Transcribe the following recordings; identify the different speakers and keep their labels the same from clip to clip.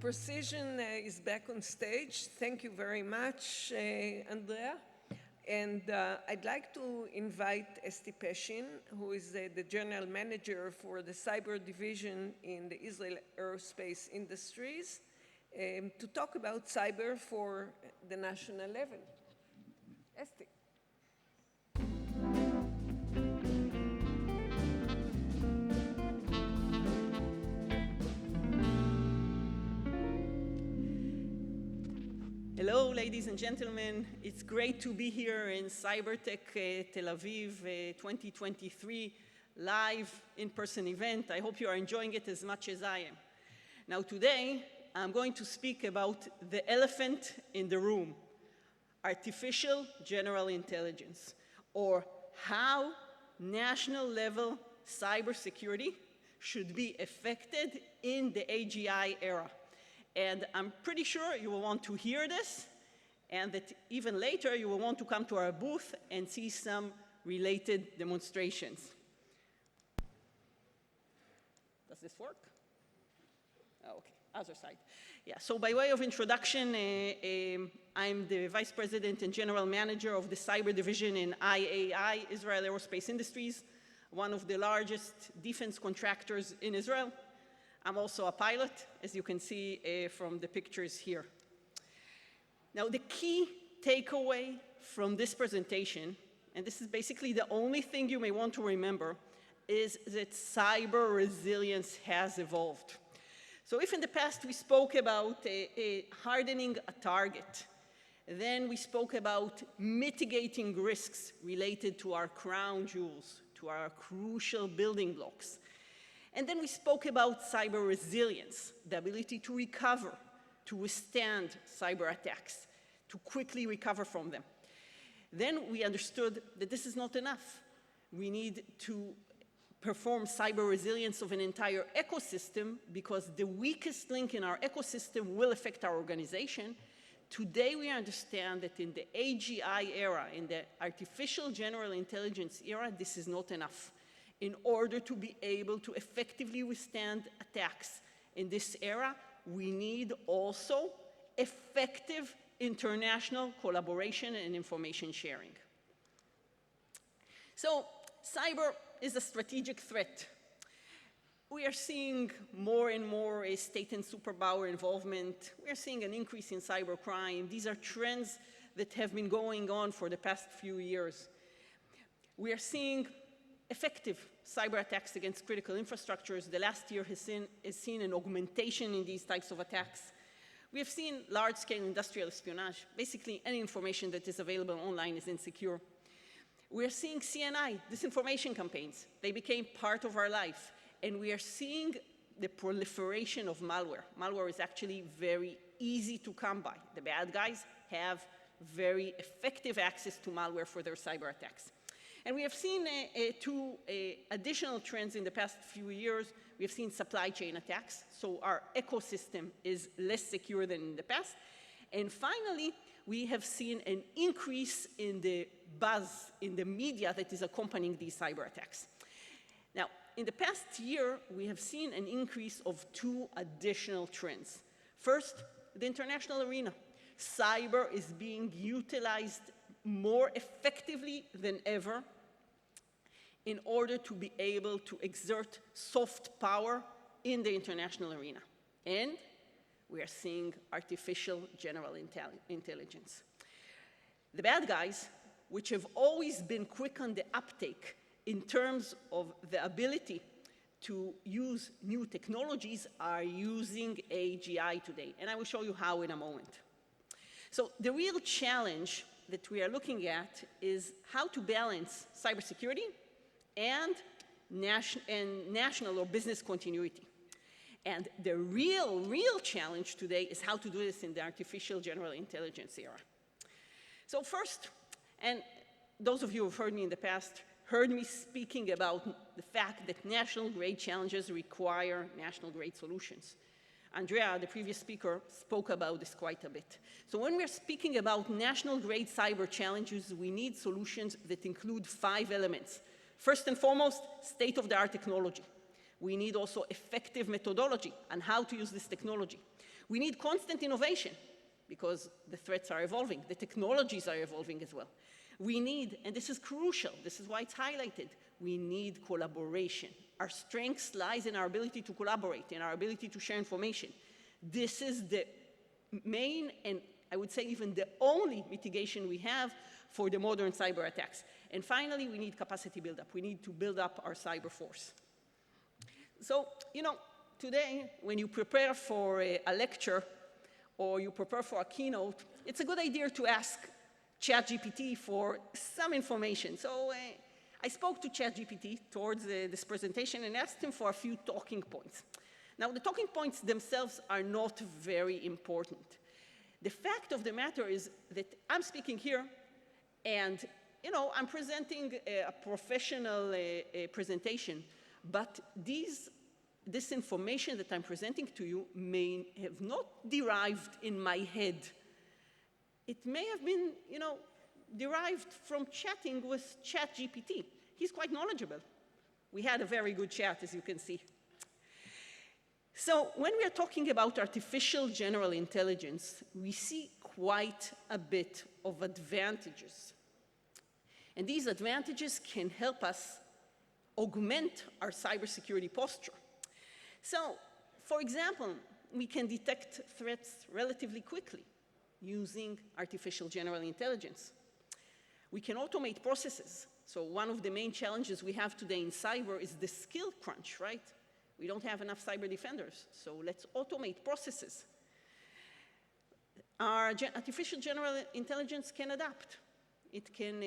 Speaker 1: Precision is back on stage. Thank you very much, Andrea. And I'd like to invite Esti Peshin, who is the General Manager for the Cyber Division in the Israel Aerospace Industries, to talk about cyber for the national level. Esti.
Speaker 2: Hello, ladies and gentlemen. It's great to be here in Cybertech Tel Aviv 2023 live in-person event. I hope you are enjoying it as much as I am. Now today, I'm going to speak about the elephant in the room, artificial general intelligence, or how national level cybersecurity should be affected in the AGI era. And I'm pretty sure you will want to hear this, and that even later you will want to come to our booth and see some related demonstrations. Does this work? Oh, okay, other side. Yeah, so by way of introduction, I'm the Vice President and General Manager of the Cyber Division in IAI, Israel Aerospace Industries, one of the largest defense contractors in Israel. I'm also a pilot, as you can see from the pictures here. Now, the key takeaway from this presentation, and this is basically the only thing you may want to remember, is that cyber resilience has evolved. So if in the past we spoke about hardening a target, then we spoke about mitigating risks related to our crown jewels, to our crucial building blocks. And then we spoke about cyber resilience, the ability to recover, to withstand cyber attacks, to quickly recover from them. Then we understood that this is not enough. We need to perform cyber resilience of an entire ecosystem, because the weakest link in our ecosystem will affect our organization. Today we understand that in the AGI era, in the artificial general intelligence era, this is not enough. In order to be able to effectively withstand attacks in this era, we need also effective international collaboration and information sharing. So, cyber is a strategic threat. We are seeing more and more state and superpower involvement. We are seeing an increase in cybercrime. These are trends that have been going on for the past few years. We are seeing effective cyber attacks against critical infrastructures. The last year has seen an augmentation in these types of attacks. We have seen large-scale industrial espionage. Basically, any information that is available online is insecure. We are seeing CNI, disinformation campaigns. They became part of our life. And we are seeing the proliferation of malware. Malware is actually very easy to come by. The bad guys have very effective access to malware for their cyber attacks. And we have seen two additional trends in the past few years. We have seen supply chain attacks, so our ecosystem is less secure than in the past. And finally, we have seen an increase in the buzz in the media that is accompanying these cyber attacks. Now, in the past year, we have seen an increase of two additional trends. First, the international arena. Cyber is being utilized more effectively than ever in order to be able to exert soft power in the international arena. And we are seeing artificial general intelligence. The bad guys, which have always been quick on the uptake in terms of the ability to use new technologies, are using AGI today. And I will show you how in a moment. So the real challenge that we are looking at is how to balance cybersecurity and national or business continuity. And the real challenge today is how to do this in the artificial general intelligence era. So first, and those of you who have heard me in the past, heard me speaking about the fact that national-grade challenges require national-grade solutions. Andrea, the previous speaker, spoke about this quite a bit. So when we're speaking about national-grade cyber challenges, we need solutions that include 5 elements. First and foremost, state-of-the-art technology. We need also effective methodology on how to use this technology. We need constant innovation because the threats are evolving, the technologies are evolving as well. We need, and this is crucial, this is why it's highlighted, we need collaboration. Our strength lies in our ability to collaborate, in our ability to share information. This is the main, and I would say even the only mitigation we have for the modern cyber attacks. And finally, we need capacity buildup. We need to build up our cyber force. So, today, when you prepare for a lecture or you prepare for a keynote, it's a good idea to ask ChatGPT for some information. So I spoke to ChatGPT towards this presentation and asked him for a few talking points. Now, the talking points themselves are not very important. The fact of the matter is that I'm speaking here, and I'm presenting a professional presentation, but this information that I'm presenting to you may have not derived in my head. It may have been, derived from chatting with ChatGPT. He's quite knowledgeable. We had a very good chat, as you can see. So when we are talking about artificial general intelligence, we see quite a bit of advantages. And these advantages can help us augment our cybersecurity posture. So, for example, we can detect threats relatively quickly using artificial general intelligence. We can automate processes. So one of the main challenges we have today in cyber is the skill crunch, right? We don't have enough cyber defenders, so let's automate processes. Our artificial general intelligence can adapt. It can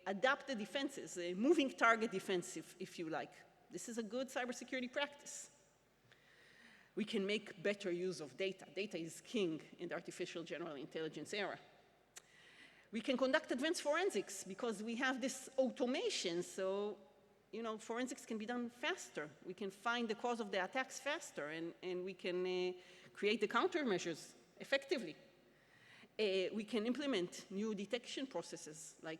Speaker 2: adapt the defenses, a moving target defense, if you like. This is a good cybersecurity practice. We can make better use of data. Data is king in the artificial general intelligence era. We can conduct advanced forensics because we have this automation, so forensics can be done faster. We can find the cause of the attacks faster, and we can create the countermeasures effectively. We can implement new detection processes like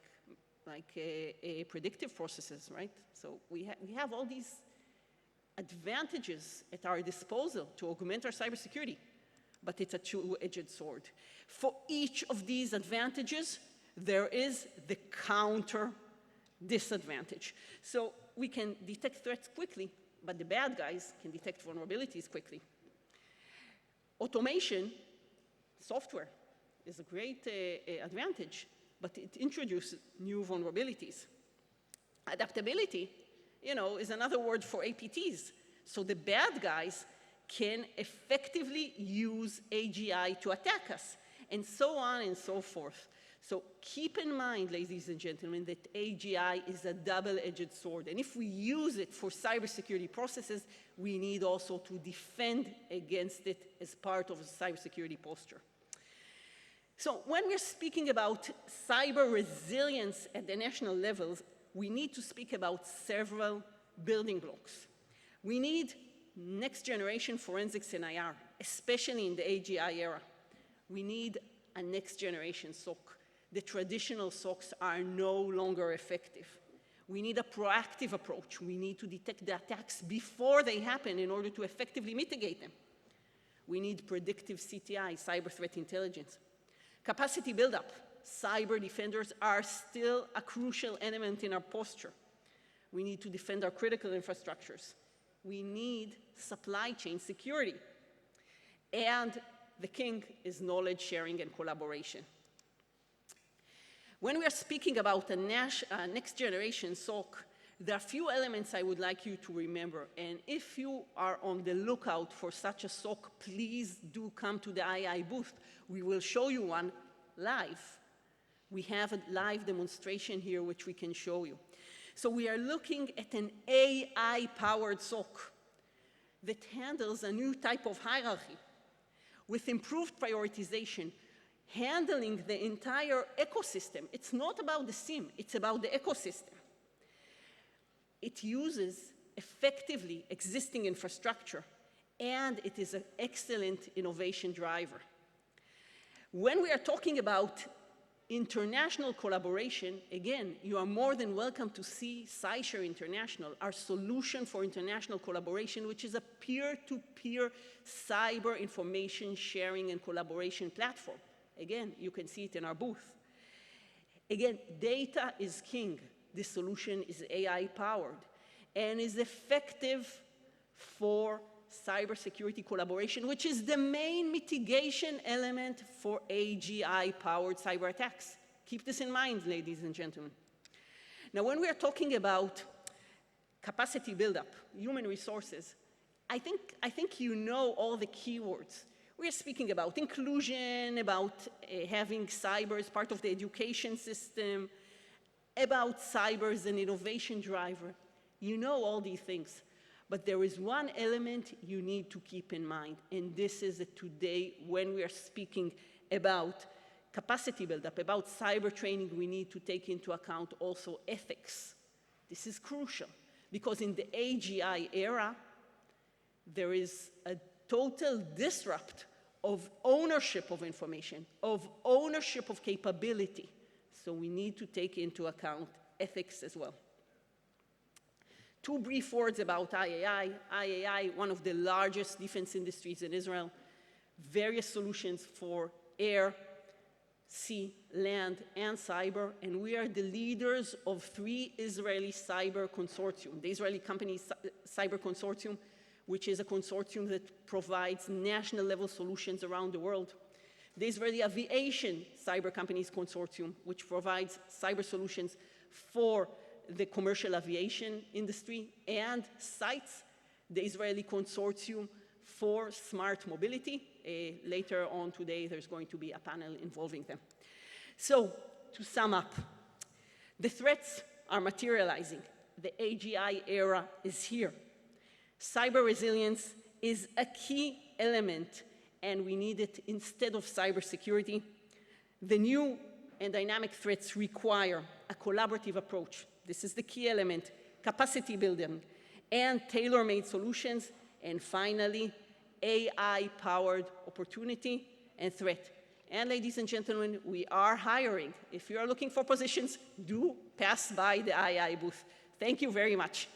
Speaker 2: predictive processes, right? So we have all these advantages at our disposal to augment our cybersecurity, but it's a two-edged sword. For each of these advantages, there is the counter disadvantage. So we can detect threats quickly, but the bad guys can detect vulnerabilities quickly. Automation, software, is a great advantage, but it introduces new vulnerabilities. Adaptability, is another word for APTs. So the bad guys can effectively use AGI to attack us, and so on and so forth. So keep in mind, ladies and gentlemen, that AGI is a double-edged sword, and if we use it for cybersecurity processes, we need also to defend against it as part of a cybersecurity posture. So when we're speaking about cyber resilience at the national levels, we need to speak about several building blocks. We need next-generation forensics and IR, especially in the AGI era. We need a next-generation SOC. The traditional SOCs are no longer effective. We need a proactive approach. We need to detect the attacks before they happen in order to effectively mitigate them. We need predictive CTI, cyber threat intelligence. Capacity buildup. Cyber defenders are still a crucial element in our posture. We need to defend our critical infrastructures. We need supply chain security. And the king is knowledge sharing and collaboration. When we are speaking about a next generation SOC, there are a few elements I would like you to remember. And if you are on the lookout for such a SOC, please do come to the II booth. We will show you one live. We have a live demonstration here which we can show you. So we are looking at an AI-powered SOC that handles a new type of hierarchy with improved prioritization, handling the entire ecosystem. It's not about the SIEM, it's about the ecosystem. It uses effectively existing infrastructure, and it is an excellent innovation driver. When we are talking about International collaboration, again, you are more than welcome to see SciShare International, our solution for international collaboration, which is a peer-to-peer cyber information sharing and collaboration platform. Again, you can see it in our booth. Again, data is king. This solution is AI-powered and is effective for cybersecurity collaboration, which is the main mitigation element for AGI-powered cyber attacks. Keep this in mind, ladies and gentlemen. Now, when we are talking about capacity buildup, human resources, I think you know all the keywords. We are speaking about inclusion, about having cyber as part of the education system, about cyber as an innovation driver. You know all these things. But there is one element you need to keep in mind, and this is that today, when we are speaking about capacity buildup, about cyber training, we need to take into account also ethics. This is crucial, because in the AGI era, there is a total disrupt of ownership of information, of ownership of capability. So we need to take into account ethics as well. Two brief words about IAI. IAI, one of the largest defense industries in Israel, various solutions for air, sea, land, and cyber, and we are the leaders of 3 Israeli cyber consortium. The Israeli company Cyber Consortium, which is a consortium that provides national-level solutions around the world. The Israeli Aviation Cyber Companies Consortium, which provides cyber solutions for the commercial aviation industry, and CITES, the Israeli Consortium for Smart Mobility. Later on today, there's going to be a panel involving them. So, to sum up, the threats are materializing. The AGI era is here. Cyber resilience is a key element, and we need it instead of cybersecurity. The new and dynamic threats require a collaborative approach. This is the key element, capacity building, and tailor-made solutions, and finally, AI-powered opportunity and threat. And ladies and gentlemen, we are hiring. If you are looking for positions, do pass by the II booth. Thank you very much.